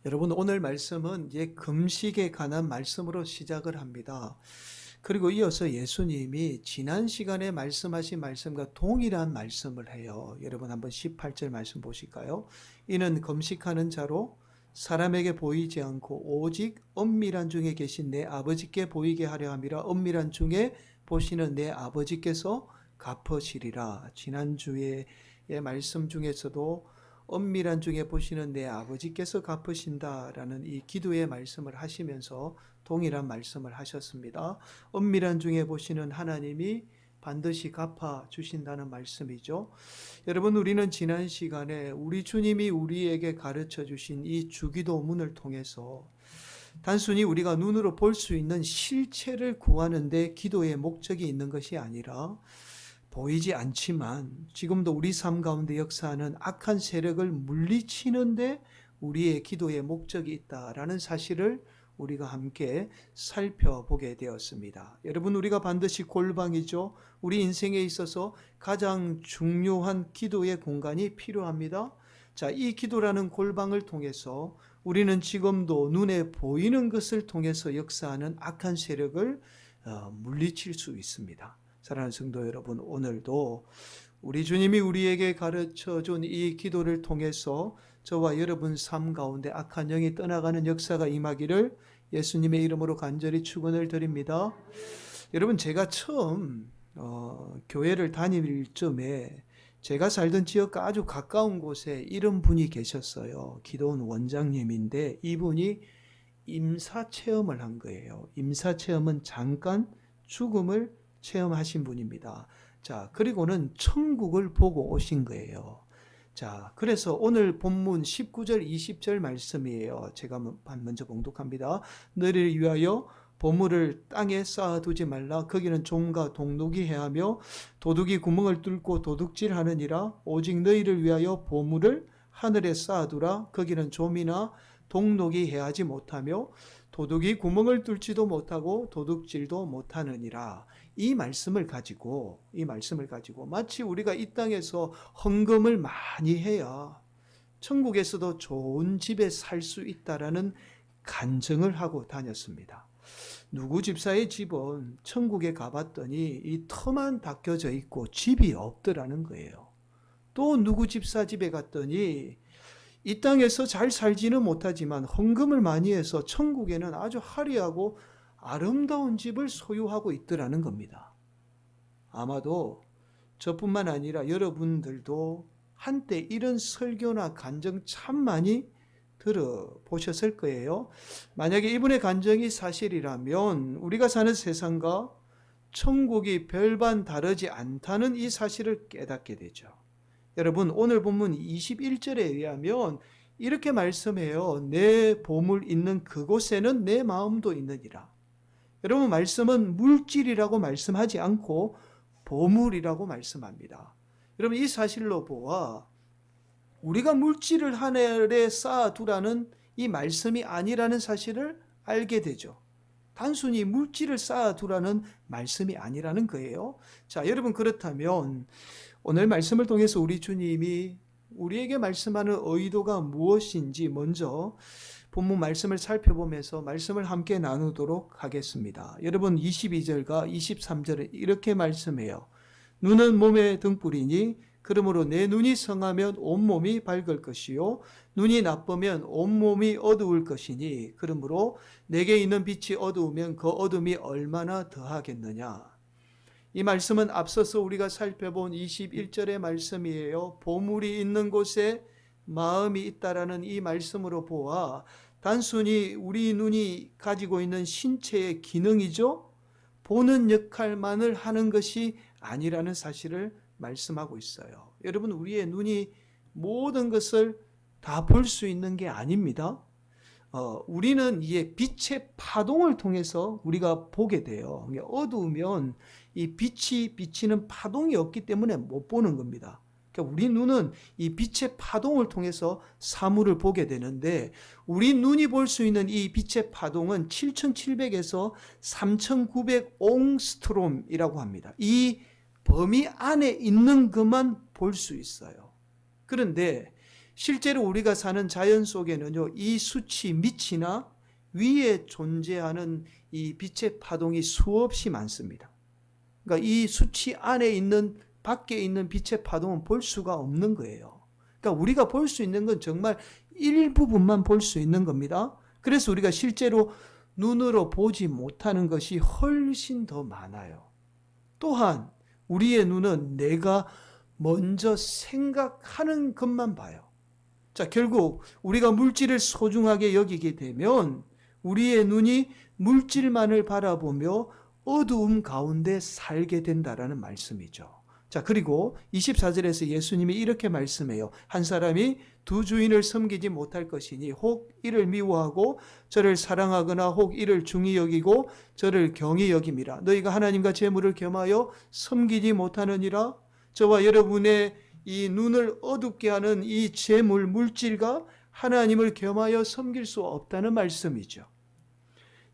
여러분, 오늘 말씀은 이제 금식에 관한 말씀으로 시작을 합니다. 그리고 이어서 예수님이 지난 시간에 말씀하신 말씀과 동일한 말씀을 해요. 여러분 한번 18절 말씀 보실까요? 이는 금식하는 자로 사람에게 보이지 않고 오직 엄밀한 중에 계신 내 아버지께 보이게 하려 함이라. 엄밀한 중에 보시는 내 아버지께서 갚으시리라. 지난주의 말씀 중에서도 엄밀한 중에 보시는 내 아버지께서 갚으신다라는 이 기도의 말씀을 하시면서 동일한 말씀을 하셨습니다. 엄밀한 중에 보시는 하나님이 반드시 갚아 주신다는 말씀이죠. 여러분, 우리는 지난 시간에 우리 주님이 우리에게 가르쳐 주신 이 주기도문을 통해서 단순히 우리가 눈으로 볼 수 있는 실체를 구하는데 기도의 목적이 있는 것이 아니라 보이지 않지만 지금도 우리 삶 가운데 역사하는 악한 세력을 물리치는데 우리의 기도의 목적이 있다라는 사실을 우리가 함께 살펴보게 되었습니다. 여러분, 우리가 반드시 골방이죠. 우리 인생에 있어서 가장 중요한 기도의 공간이 필요합니다. 자, 이 기도라는 골방을 통해서 우리는 지금도 눈에 보이는 것을 통해서 역사하는 악한 세력을 물리칠 수 있습니다. 사랑하는 성도 여러분, 오늘도 우리 주님이 우리에게 가르쳐준 이 기도를 통해서 저와 여러분 삶 가운데 악한 영이 떠나가는 역사가 임하기를 예수님의 이름으로 간절히 축원을 드립니다. 여러분, 제가 처음 교회를 다닐 쯤에 제가 살던 지역과 아주 가까운 곳에 이런 분이 계셨어요. 기도원 원장님인데 이분이 임사체험을 한 거예요. 임사체험은 잠깐 죽음을 체험하신 분입니다. 자, 그리고는 천국을 보고 오신 거예요. 자, 그래서 오늘 본문 19절, 20절 말씀이에요. 제가 먼저 봉독합니다. 너희를 위하여 보물을 땅에 쌓아두지 말라. 거기는 종과 동독이 해하며 도둑이 구멍을 뚫고 도둑질하느니라. 오직 너희를 위하여 보물을 하늘에 쌓아두라. 거기는 좀이나 동독이 해하지 못하며 도둑이 구멍을 뚫지도 못하고 도둑질도 못하느니라. 이 말씀을 가지고 마치 우리가 이 땅에서 헌금을 많이 해야 천국에서도 좋은 집에 살 수 있다라는 간증을 하고 다녔습니다. 누구 집사의 집은 천국에 가봤더니 이 터만 닦여져 있고 집이 없더라는 거예요. 또 누구 집사 집에 갔더니 이 땅에서 잘 살지는 못하지만 헌금을 많이 해서 천국에는 아주 화려하고 아름다운 집을 소유하고 있더라는 겁니다. 아마도 저뿐만 아니라 여러분들도 한때 이런 설교나 간증 참 많이 들어보셨을 거예요. 만약에 이분의 간증이 사실이라면 우리가 사는 세상과 천국이 별반 다르지 않다는 이 사실을 깨닫게 되죠. 여러분, 오늘 본문 21절에 의하면 이렇게 말씀해요. 내 보물 있는 그곳에는 내 마음도 있느니라. 여러분, 말씀은 물질이라고 말씀하지 않고 보물이라고 말씀합니다. 여러분, 이 사실로 보아 우리가 물질을 하늘에 쌓아두라는 이 말씀이 아니라는 사실을 알게 되죠. 단순히 물질을 쌓아두라는 말씀이 아니라는 거예요. 자, 여러분, 그렇다면 오늘 말씀을 통해서 우리 주님이 우리에게 말씀하는 의도가 무엇인지 먼저 본문 말씀을 살펴보면서 말씀을 함께 나누도록 하겠습니다. 여러분, 22절과 23절에 이렇게 말씀해요. 눈은 몸의 등불이니 그러므로 내 눈이 성하면 온몸이 밝을 것이요 눈이 나쁘면 온몸이 어두울 것이니 그러므로 내게 있는 빛이 어두우면 그 어둠이 얼마나 더하겠느냐. 이 말씀은 앞서서 우리가 살펴본 21절의 말씀이에요. 보물이 있는 곳에 마음이 있다라는 이 말씀으로 보아 단순히 우리 눈이 가지고 있는 신체의 기능이죠. 보는 역할만을 하는 것이 아니라는 사실을 말씀하고 있어요. 여러분, 우리의 눈이 모든 것을 다 볼 수 있는 게 아닙니다. 우리는 이 빛의 파동을 통해서 우리가 보게 돼요. 어두우면 이 빛이 비치는 파동이 없기 때문에 못 보는 겁니다. 그러니까 우리 눈은 이 빛의 파동을 통해서 사물을 보게 되는데 우리 눈이 볼 수 있는 이 빛의 파동은 7700에서 3900 옹스트롬이라고 합니다. 이 범위 안에 있는 것만 볼 수 있어요. 그런데 실제로 우리가 사는 자연 속에는요, 이 수치 밑이나 위에 존재하는 이 빛의 파동이 수없이 많습니다. 그러니까 이 수치 안에 있는, 밖에 있는 빛의 파동은 볼 수가 없는 거예요. 그러니까 우리가 볼 수 있는 건 정말 일부분만 볼 수 있는 겁니다. 그래서 우리가 실제로 눈으로 보지 못하는 것이 훨씬 더 많아요. 또한 우리의 눈은 내가 먼저 생각하는 것만 봐요. 자, 결국 우리가 물질을 소중하게 여기게 되면 우리의 눈이 물질만을 바라보며 어두움 가운데 살게 된다라는 말씀이죠. 자, 그리고 24절에서 예수님이 이렇게 말씀해요. 한 사람이 두 주인을 섬기지 못할 것이니 혹 이를 미워하고 저를 사랑하거나 혹 이를 중히 여기고 저를 경히 여김이라. 너희가 하나님과 재물을 겸하여 섬기지 못하느니라. 저와 여러분의 이 눈을 어둡게 하는 이 재물, 물질과 하나님을 겸하여 섬길 수 없다는 말씀이죠.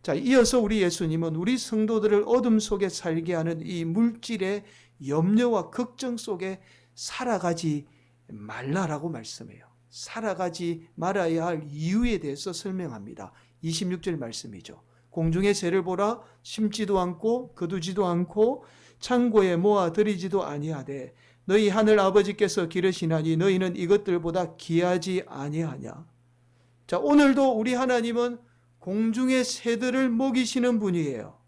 자, 이어서 우리 예수님은 우리 성도들을 어둠 속에 살게 하는 이 물질의 염려와 걱정 속에 살아가지 말라라고 말씀해요. 살아가지 말아야 할 이유에 대해서 설명합니다. 26절 말씀이죠. 공중의 새를 보라, 심지도 않고 거두지도 않고 창고에 모아 들이지도 아니하되 너희 하늘 아버지께서 기르시나니 너희는 이것들보다 귀하지 아니하냐. 자, 오늘도 우리 하나님은 공중의 새들을 먹이시는 분이에요.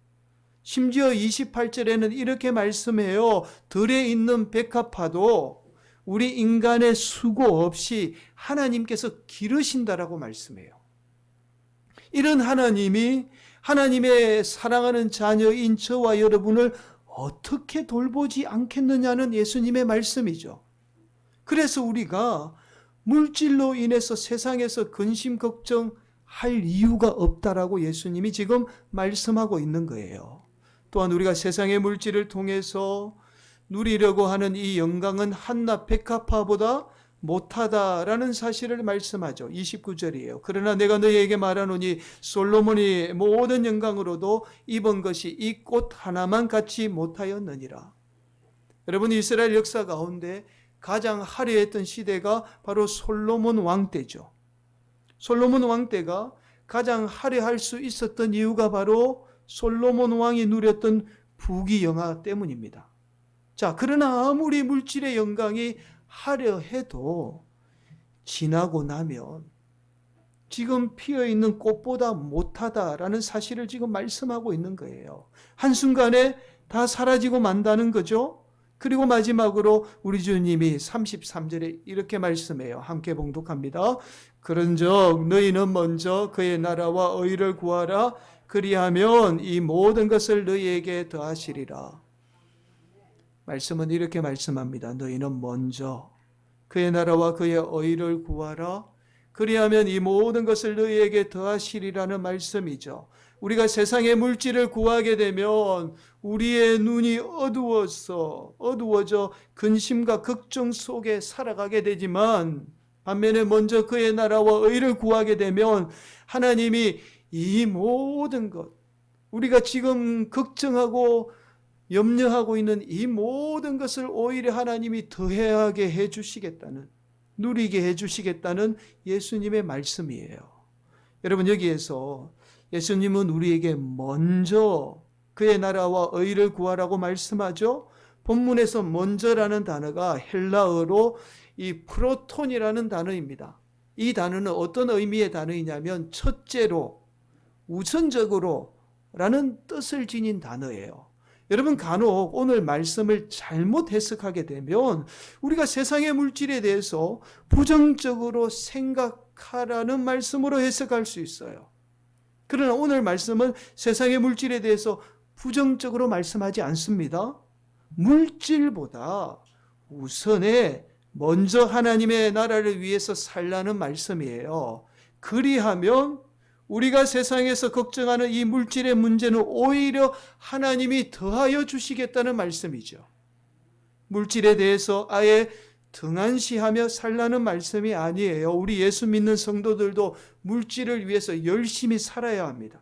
심지어 28절에는 이렇게 말씀해요. 들에 있는 백합화도 우리 인간의 수고 없이 하나님께서 기르신다라고 말씀해요. 이런 하나님이 하나님의 사랑하는 자녀인 저와 여러분을 어떻게 돌보지 않겠느냐는 예수님의 말씀이죠. 그래서 우리가 물질로 인해서 세상에서 근심 걱정할 이유가 없다라고 예수님이 지금 말씀하고 있는 거예요. 또한 우리가 세상의 물질을 통해서 누리려고 하는 이 영광은 한낱 백합화보다 못하다라는 사실을 말씀하죠. 29절이에요. 그러나 내가 너희에게 말하노니 솔로몬이 모든 영광으로도 입은 것이 이 꽃 하나만 같이 못하였느니라. 여러분, 이스라엘 역사 가운데 가장 화려했던 시대가 바로 솔로몬 왕 때죠. 솔로몬 왕 때가 가장 화려할 수 있었던 이유가 바로 솔로몬 왕이 누렸던 부귀영화 때문입니다. 자, 그러나 아무리 물질의 영광이 화려해도 지나고 나면 지금 피어있는 꽃보다 못하다라는 사실을 지금 말씀하고 있는 거예요. 한순간에 다 사라지고 만다는 거죠. 그리고 마지막으로 우리 주님이 33절에 이렇게 말씀해요. 함께 봉독합니다. 그런즉 너희는 먼저 그의 나라와 의를 구하라. 그리하면 이 모든 것을 너희에게 더하시리라. 말씀은 이렇게 말씀합니다. 너희는 먼저 그의 나라와 그의 의를 구하라. 그리하면 이 모든 것을 너희에게 더하시리라는 말씀이죠. 우리가 세상의 물질을 구하게 되면 우리의 눈이 어두워져 근심과 걱정 속에 살아가게 되지만 반면에 먼저 그의 나라와 의를 구하게 되면 하나님이 이 모든 것, 우리가 지금 걱정하고 염려하고 있는 이 모든 것을 오히려 하나님이 더하게 해주시겠다는, 누리게 해주시겠다는 예수님의 말씀이에요. 여러분, 여기에서 예수님은 우리에게 먼저 그의 나라와 의를 구하라고 말씀하죠. 본문에서 먼저라는 단어가 헬라어로 이 프로톤이라는 단어입니다. 이 단어는 어떤 의미의 단어이냐면 첫째로, 우선적으로 라는 뜻을 지닌 단어예요. 여러분, 간혹 오늘 말씀을 잘못 해석하게 되면 우리가 세상의 물질에 대해서 부정적으로 생각하라는 말씀으로 해석할 수 있어요. 그러나 오늘 말씀은 세상의 물질에 대해서 부정적으로 말씀하지 않습니다. 물질보다 우선에 먼저 하나님의 나라를 위해서 살라는 말씀이에요. 그리하면 우리가 세상에서 걱정하는 이 물질의 문제는 오히려 하나님이 더하여 주시겠다는 말씀이죠. 물질에 대해서 아예 등한시하며 살라는 말씀이 아니에요. 우리 예수 믿는 성도들도 물질을 위해서 열심히 살아야 합니다.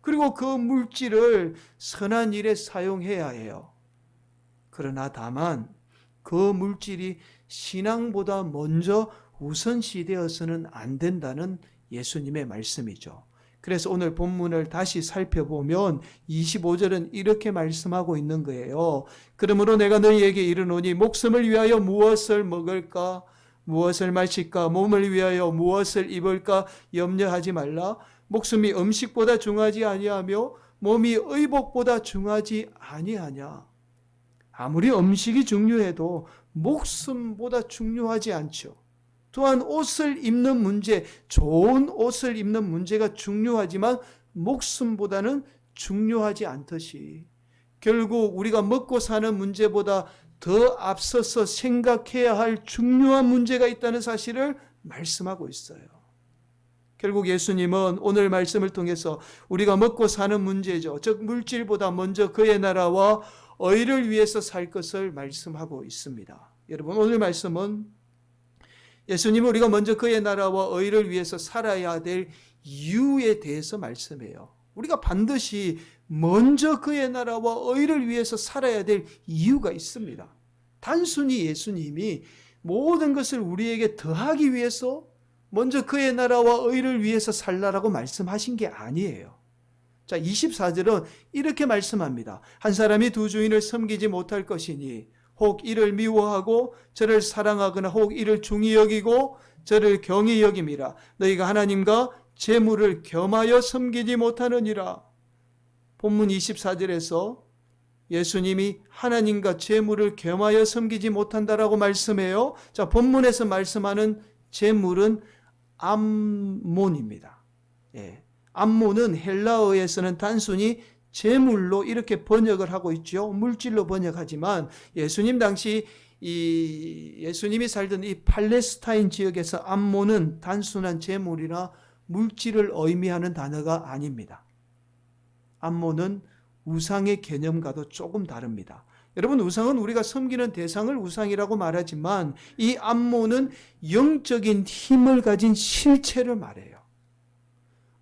그리고 그 물질을 선한 일에 사용해야 해요. 그러나 다만 그 물질이 신앙보다 먼저 우선시되어서는 안 된다는 예수님의 말씀이죠. 그래서 오늘 본문을 다시 살펴보면 25절은 이렇게 말씀하고 있는 거예요. 그러므로 내가 너희에게 이르노니 목숨을 위하여 무엇을 먹을까? 무엇을 마실까? 몸을 위하여 무엇을 입을까? 염려하지 말라. 목숨이 음식보다 중하지 아니하며 몸이 의복보다 중하지 아니하냐. 아무리 음식이 중요해도 목숨보다 중요하지 않죠. 또한 옷을 입는 문제, 좋은 옷을 입는 문제가 중요하지만 목숨보다는 중요하지 않듯이 결국 우리가 먹고 사는 문제보다 더 앞서서 생각해야 할 중요한 문제가 있다는 사실을 말씀하고 있어요. 결국 예수님은 오늘 말씀을 통해서 우리가 먹고 사는 문제죠. 즉 물질보다 먼저 그의 나라와 의를 위해서 살 것을 말씀하고 있습니다. 여러분 오늘 말씀은 예수님은 우리가 먼저 그의 나라와 의를 위해서 살아야 될 이유에 대해서 말씀해요. 우리가 반드시 먼저 그의 나라와 의를 위해서 살아야 될 이유가 있습니다. 단순히 예수님이 모든 것을 우리에게 더하기 위해서 먼저 그의 나라와 의를 위해서 살라라고 말씀하신 게 아니에요. 자, 24절은 이렇게 말씀합니다. 한 사람이 두 주인을 섬기지 못할 것이니 혹 이를 미워하고 저를 사랑하거나 혹 이를 중히 여기고 저를 경히 여김이라. 너희가 하나님과 재물을 겸하여 섬기지 못하느니라. 본문 24절에서 예수님이 하나님과 재물을 겸하여 섬기지 못한다라고 말씀해요. 자, 본문에서 말씀하는 재물은 암몬입니다. 예. 암몬은 헬라어에서는 단순히 재물로 이렇게 번역을 하고 있죠. 물질로 번역하지만 예수님 당시 예수님이 살던 이 팔레스타인 지역에서 암몬은 단순한 재물이나 물질을 의미하는 단어가 아닙니다. 암몬은 우상의 개념과도 조금 다릅니다. 여러분 우상은 우리가 섬기는 대상을 우상이라고 말하지만 이 암몬은 영적인 힘을 가진 실체를 말해요.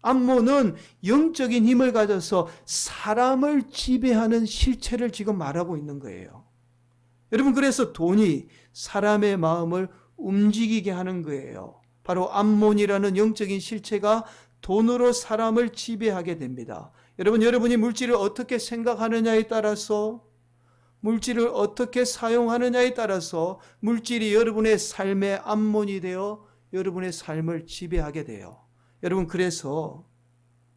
암몬은 영적인 힘을 가져서 사람을 지배하는 실체를 지금 말하고 있는 거예요. 여러분 그래서 돈이 사람의 마음을 움직이게 하는 거예요. 바로 암몬이라는 영적인 실체가 돈으로 사람을 지배하게 됩니다. 여러분이 물질을 어떻게 생각하느냐에 따라서 물질을 어떻게 사용하느냐에 따라서 물질이 여러분의 삶의 암몬이 되어 여러분의 삶을 지배하게 돼요. 여러분 그래서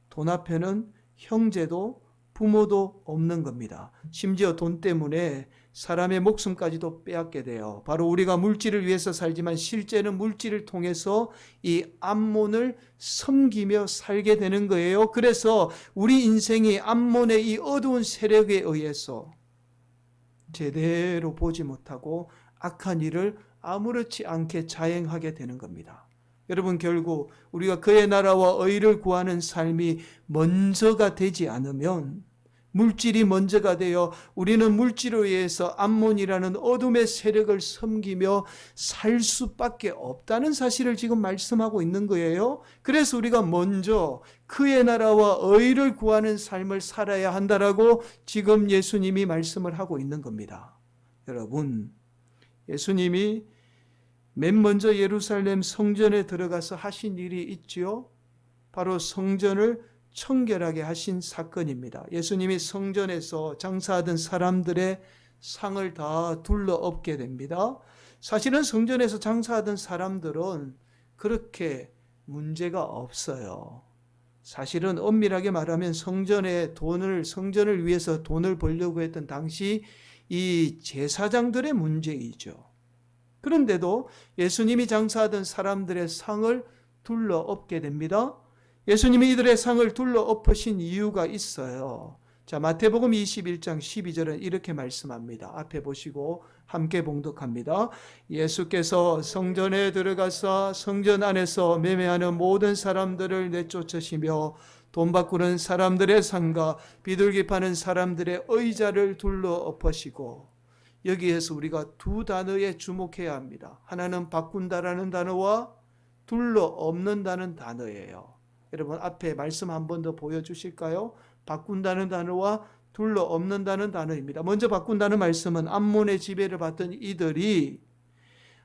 돈 앞에는 형제도 부모도 없는 겁니다. 심지어 돈 때문에 사람의 목숨까지도 빼앗게 돼요. 바로 우리가 물질을 위해서 살지만 실제는 물질을 통해서 이 암몬을 섬기며 살게 되는 거예요. 그래서 우리 인생이 암몬의 이 어두운 세력에 의해서 제대로 보지 못하고 악한 일을 아무렇지 않게 자행하게 되는 겁니다. 여러분 결국 우리가 그의 나라와 의를 구하는 삶이 먼저가 되지 않으면 물질이 먼저가 되어 우리는 물질에 의해서 암몬이라는 어둠의 세력을 섬기며 살 수밖에 없다는 사실을 지금 말씀하고 있는 거예요. 그래서 우리가 먼저 그의 나라와 의를 구하는 삶을 살아야 한다라고 지금 예수님이 말씀을 하고 있는 겁니다. 여러분 예수님이 맨 먼저 예루살렘 성전에 들어가서 하신 일이 있지요. 바로 성전을 청결하게 하신 사건입니다. 예수님이 성전에서 장사하던 사람들의 상을 다 둘러엎게 됩니다. 사실은 성전에서 장사하던 사람들은 그렇게 문제가 없어요. 사실은 엄밀하게 말하면 성전을 위해서 돈을 벌려고 했던 당시 이 제사장들의 문제이죠. 그런데도 예수님이 장사하던 사람들의 상을 둘러엎게 됩니다. 예수님이 이들의 상을 둘러엎으신 이유가 있어요. 자, 마태복음 21장 12절은 이렇게 말씀합니다. 앞에 보시고 함께 봉독합니다. 예수께서 성전에 들어가사 성전 안에서 매매하는 모든 사람들을 내쫓으시며 돈 바꾸는 사람들의 상과 비둘기 파는 사람들의 의자를 둘러엎으시고, 여기에서 우리가 두 단어에 주목해야 합니다. 하나는 바꾼다라는 단어와 둘러엎는다는 단어예요. 여러분 앞에 말씀 한 번 더 보여주실까요? 바꾼다는 단어와 둘러엎는다는 단어입니다. 먼저 바꾼다는 말씀은 암몬의 지배를 받던 이들이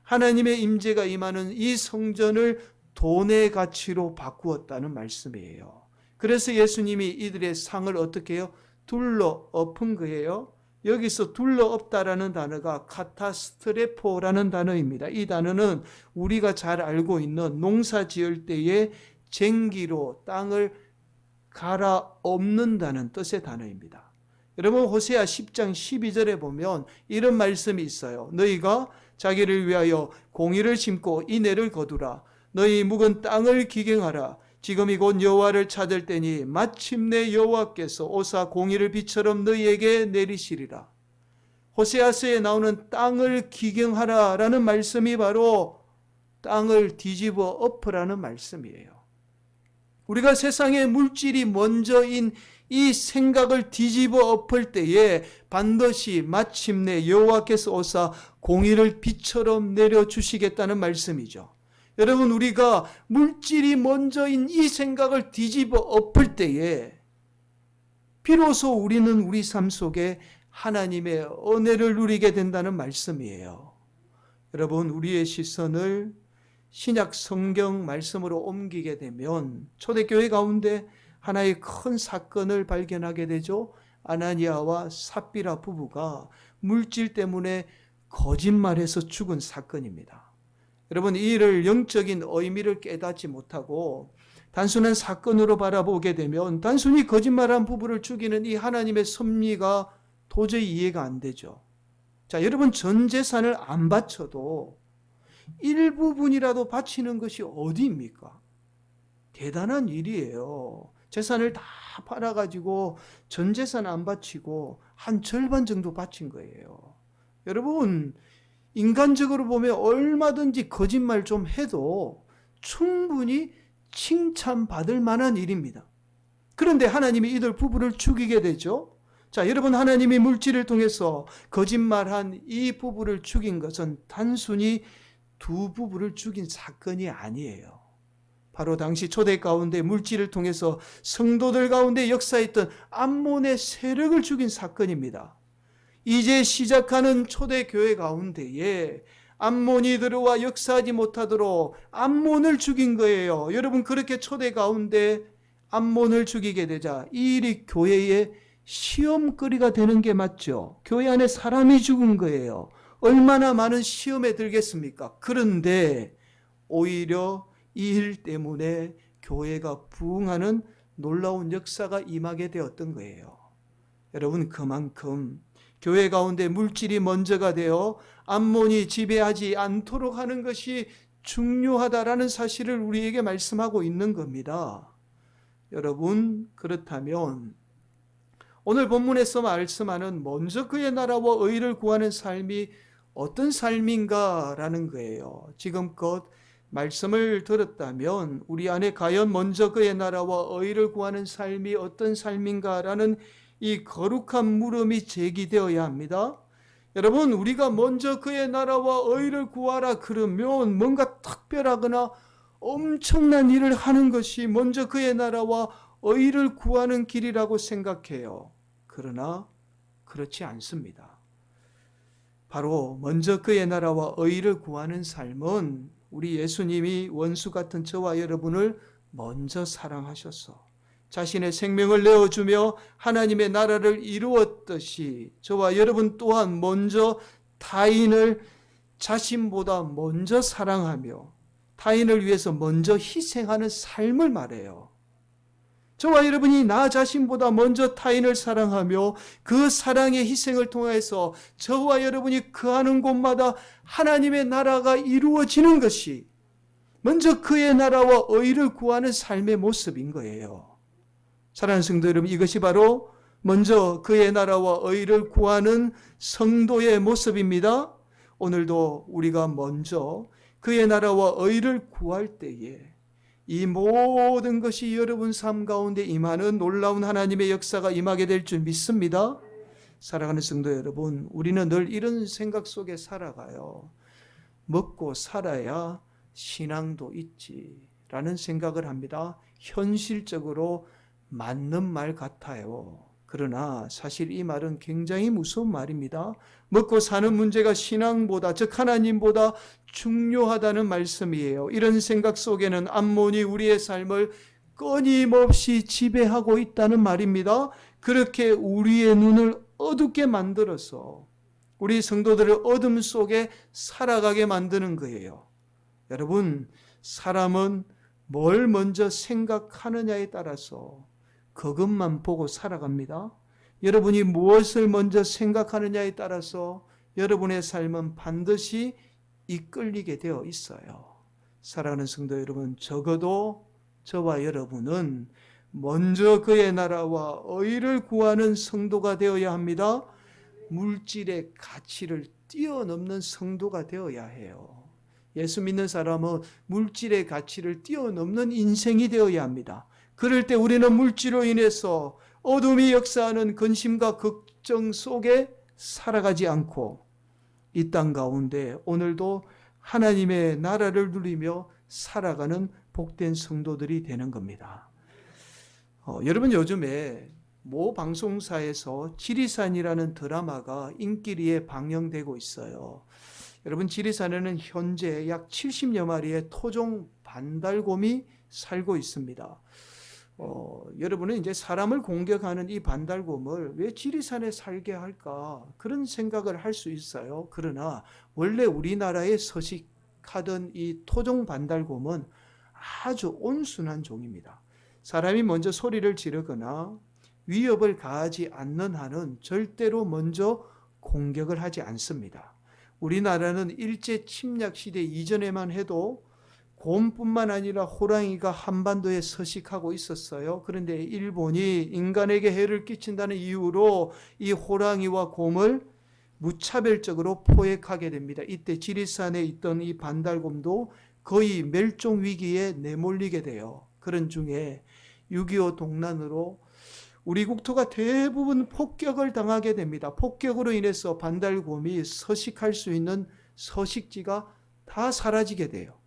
하나님의 임재가 임하는 이 성전을 돈의 가치로 바꾸었다는 말씀이에요. 그래서 예수님이 이들의 상을 어떻게 해요? 둘러 엎은 거예요. 여기서 둘러 엎다라는 단어가 카타스트레포라는 단어입니다. 이 단어는 우리가 잘 알고 있는 농사 지을 때에 쟁기로 땅을 갈아엎는다는 뜻의 단어입니다. 여러분 호세아 10장 12절에 보면 이런 말씀이 있어요. 너희가 자기를 위하여 공의를 심고 인애를 거두라. 너희 묵은 땅을 기경하라. 지금이 곧 여호와를 찾을 때니 마침내 여호와께서 오사 공의를 비처럼 너희에게 내리시리라. 호세아서에 나오는 땅을 기경하라라는 말씀이 바로 땅을 뒤집어 엎으라는 말씀이에요. 우리가 세상의 물질이 먼저인 이 생각을 뒤집어 엎을 때에 반드시 마침내 여호와께서 오사 공의를 비처럼 내려주시겠다는 말씀이죠. 여러분 우리가 물질이 먼저인 이 생각을 뒤집어 엎을 때에 비로소 우리는 우리 삶 속에 하나님의 은혜를 누리게 된다는 말씀이에요. 여러분 우리의 시선을 신약 성경 말씀으로 옮기게 되면 초대교회 가운데 하나의 큰 사건을 발견하게 되죠. 아나니아와 삽비라 부부가 물질 때문에 거짓말해서 죽은 사건입니다. 여러분 이 일을 영적인 의미를 깨닫지 못하고 단순한 사건으로 바라보게 되면 단순히 거짓말한 부부를 죽이는 이 하나님의 섭리가 도저히 이해가 안 되죠. 자, 여러분 전 재산을 안 바쳐도 일부분이라도 바치는 것이 어디입니까? 대단한 일이에요. 재산을 다 팔아가지고 전 재산 안 바치고 한 절반 정도 바친 거예요. 여러분 인간적으로 보면 얼마든지 거짓말 좀 해도 충분히 칭찬받을 만한 일입니다. 그런데 하나님이 이들 부부를 죽이게 되죠. 자, 여러분 하나님이 물질을 통해서 거짓말한 이 부부를 죽인 것은 단순히 두 부부를 죽인 사건이 아니에요. 바로 당시 초대 가운데 물질을 통해서 성도들 가운데 역사했던 암몬의 세력을 죽인 사건입니다. 이제 시작하는 초대교회 가운데에 암몬이 들어와 역사하지 못하도록 암몬을 죽인 거예요. 여러분 그렇게 초대 가운데 암몬을 죽이게 되자 이 일이 교회의 시험거리가 되는 게 맞죠. 교회 안에 사람이 죽은 거예요. 얼마나 많은 시험에 들겠습니까? 그런데 오히려 이 일 때문에 교회가 부흥하는 놀라운 역사가 임하게 되었던 거예요. 여러분 그만큼 교회 가운데 물질이 먼저가 되어 암몬이 지배하지 않도록 하는 것이 중요하다라는 사실을 우리에게 말씀하고 있는 겁니다. 여러분 그렇다면 오늘 본문에서 말씀하는 먼저 그의 나라와 의를 구하는 삶이 어떤 삶인가라는 거예요. 지금껏 말씀을 들었다면 우리 안에 과연 먼저 그의 나라와 의를 구하는 삶이 어떤 삶인가라는 이 거룩한 물음이 제기되어야 합니다. 여러분 우리가 먼저 그의 나라와 의를 구하라 그러면 뭔가 특별하거나 엄청난 일을 하는 것이 먼저 그의 나라와 의를 구하는 길이라고 생각해요. 그러나 그렇지 않습니다. 바로 먼저 그의 나라와 의를 구하는 삶은 우리 예수님이 원수 같은 저와 여러분을 먼저 사랑하셔서 자신의 생명을 내어주며 하나님의 나라를 이루었듯이 저와 여러분 또한 먼저 타인을 자신보다 먼저 사랑하며 타인을 위해서 먼저 희생하는 삶을 말해요. 저와 여러분이 나 자신보다 먼저 타인을 사랑하며 그 사랑의 희생을 통해서 저와 여러분이 거하는 곳마다 하나님의 나라가 이루어지는 것이 먼저 그의 나라와 의를 구하는 삶의 모습인 거예요. 사랑하는 성도 여러분, 이것이 바로 먼저 그의 나라와 의를 구하는 성도의 모습입니다. 오늘도 우리가 먼저 그의 나라와 의를 구할 때에 이 모든 것이 여러분 삶 가운데 임하는 놀라운 하나님의 역사가 임하게 될 줄 믿습니다. 사랑하는 성도 여러분, 우리는 늘 이런 생각 속에 살아가요. 먹고 살아야 신앙도 있지라는 생각을 합니다. 현실적으로 맞는 말 같아요. 그러나 사실 이 말은 굉장히 무서운 말입니다. 먹고 사는 문제가 신앙보다, 즉 하나님보다 중요하다는 말씀이에요. 이런 생각 속에는 암몬이 우리의 삶을 끊임없이 지배하고 있다는 말입니다. 그렇게 우리의 눈을 어둡게 만들어서 우리 성도들을 어둠 속에 살아가게 만드는 거예요. 여러분, 사람은 뭘 먼저 생각하느냐에 따라서 그것만 보고 살아갑니다. 여러분이 무엇을 먼저 생각하느냐에 따라서 여러분의 삶은 반드시 이끌리게 되어 있어요. 사랑하는 성도 여러분, 적어도 저와 여러분은 먼저 그의 나라와 의를 구하는 성도가 되어야 합니다. 물질의 가치를 뛰어넘는 성도가 되어야 해요. 예수 믿는 사람은 물질의 가치를 뛰어넘는 인생이 되어야 합니다. 그럴 때 우리는 물질로 인해서 어둠이 역사하는 근심과 걱정 속에 살아가지 않고 이 땅 가운데 오늘도 하나님의 나라를 누리며 살아가는 복된 성도들이 되는 겁니다. 여러분, 요즘에 모 방송사에서 지리산이라는 드라마가 인기리에 방영되고 있어요. 여러분, 지리산에는 현재 약 70여 마리의 토종 반달곰이 살고 있습니다. 여러분은 이제 사람을 공격하는 이 반달곰을 왜 지리산에 살게 할까? 그런 생각을 할 수 있어요. 그러나 원래 우리나라에 서식하던 이 토종 반달곰은 아주 온순한 종입니다. 사람이 먼저 소리를 지르거나 위협을 가하지 않는 한은 절대로 먼저 공격을 하지 않습니다. 우리나라는 일제 침략 시대 이전에만 해도 곰뿐만 아니라 호랑이가 한반도에 서식하고 있었어요. 그런데 일본이 인간에게 해를 끼친다는 이유로 이 호랑이와 곰을 무차별적으로 포획하게 됩니다. 이때 지리산에 있던 이 반달곰도 거의 멸종 위기에 내몰리게 돼요. 그런 중에 6.25 동란으로 우리 국토가 대부분 폭격을 당하게 됩니다. 폭격으로 인해서 반달곰이 서식할 수 있는 서식지가 다 사라지게 돼요.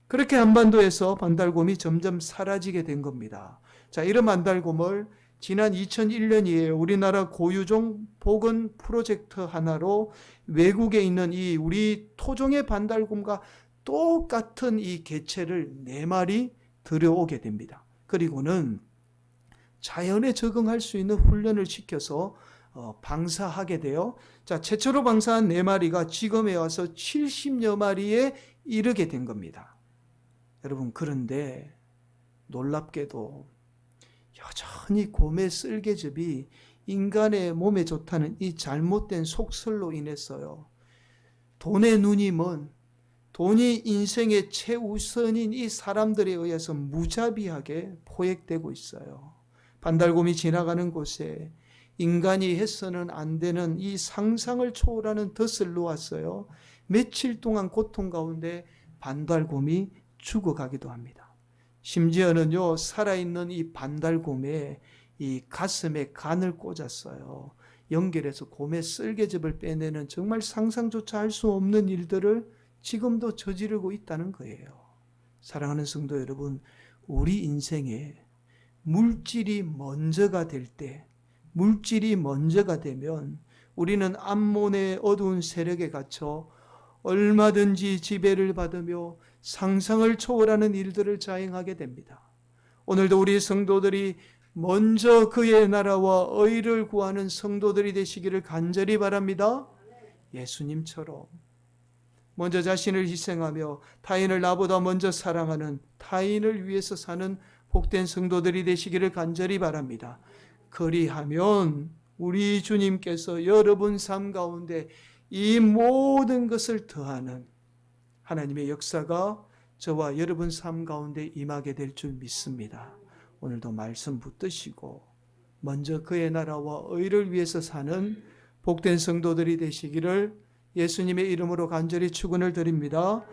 그렇게 한반도에서 반달곰이 점점 사라지게 된 겁니다. 자, 이런 반달곰을 지난 2001년이에요. 우리나라 고유종 복원 프로젝트 하나로 외국에 있는 이 우리 토종의 반달곰과 똑같은 이 개체를 4마리 들여오게 됩니다. 그리고는 자연에 적응할 수 있는 훈련을 시켜서 방사하게 돼요. 자, 최초로 방사한 4마리가 지금에 와서 70여 마리에 이르게 된 겁니다. 여러분, 그런데 놀랍게도 여전히 곰의 쓸개즙이 인간의 몸에 좋다는 이 잘못된 속설로 인해서요, 돈의 눈이 먼, 돈이 인생의 최우선인 이 사람들에 의해서 무자비하게 포획되고 있어요. 반달곰이 지나가는 곳에 인간이 해서는 안 되는 이 상상을 초월하는 덫을 놓았어요. 며칠 동안 고통 가운데 반달곰이 죽어가기도 합니다. 심지어는요, 살아있는 이 반달곰의 이 가슴에 간을 꽂았어요. 연결해서 곰의 쓸개즙을 빼내는 정말 상상조차 할 수 없는 일들을 지금도 저지르고 있다는 거예요. 사랑하는 성도 여러분, 우리 인생에 물질이 먼저가 될 때, 물질이 먼저가 되면 우리는 암몬의 어두운 세력에 갇혀 얼마든지 지배를 받으며 상상을 초월하는 일들을 자행하게 됩니다. 오늘도 우리 성도들이 먼저 그의 나라와 의를 구하는 성도들이 되시기를 간절히 바랍니다. 예수님처럼 먼저 자신을 희생하며 타인을 나보다 먼저 사랑하는, 타인을 위해서 사는 복된 성도들이 되시기를 간절히 바랍니다. 그리하면 우리 주님께서 여러분 삶 가운데 이 모든 것을 더하는 하나님의 역사가 저와 여러분 삶 가운데 임하게 될 줄 믿습니다. 오늘도 말씀 붙드시고 먼저 그의 나라와 의를 위해서 사는 복된 성도들이 되시기를 예수님의 이름으로 간절히 축원을 드립니다.